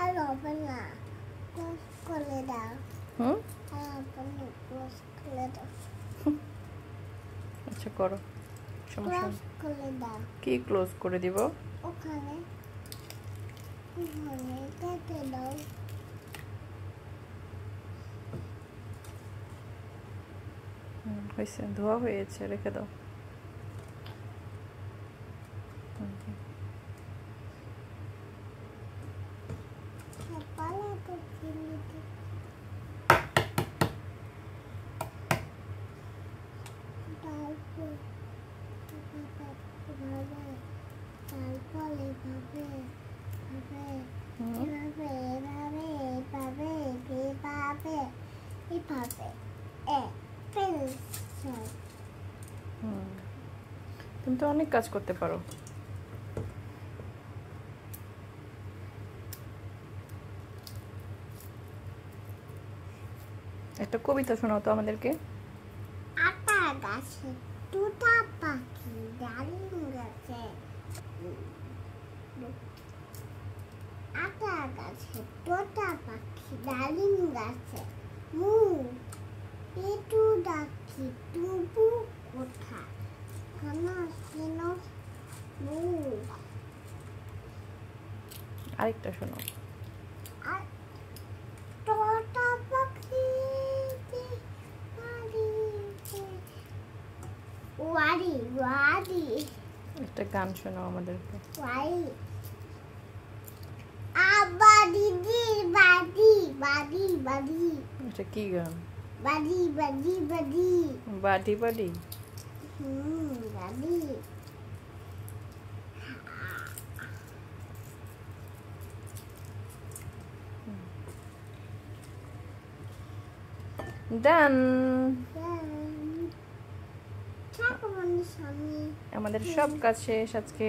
আর হবে না, ক্লোজ করে দাও। আর হবে না, ক্লোজ করে দাও। আচ্ছা করো, সমস্যা ক্লোজ করে দাও। কি ক্লোজ করে দিব? ওখানে ওখানে কেটে দাও। হয়েছে, ধোয়া হয়েছে, রেখে দাও। পালা তো চিনিতে তারপর তারপরে এভাবে এভাবে এভাবে এভাবে এভাবে এভাবে পেন্সিল। তুমি তো অনেক কাজ করতে পারো। একটা কবিতা শোনাও তো আমাদেরকে। আটা গাছে দুটা পাখি ডালিম গাছে, আটা গাছে দুটা পাখি ডালিম গাছে, পেটু ডাকি তবু কোথা কেন কেন আরেকটা শোনাও। আর তোতা পাখি ওয়ারি ওয়ারি একটা গান শোনাও আমাদেরকে। ওয়ারি আবাদি বাদি বাদি বাদি। এটা কি গান? বাদি বাদি বাদি বাডি বাডি। বাদি। ডান। আমাদের আমাদের সব কাজ শেষ আজকে।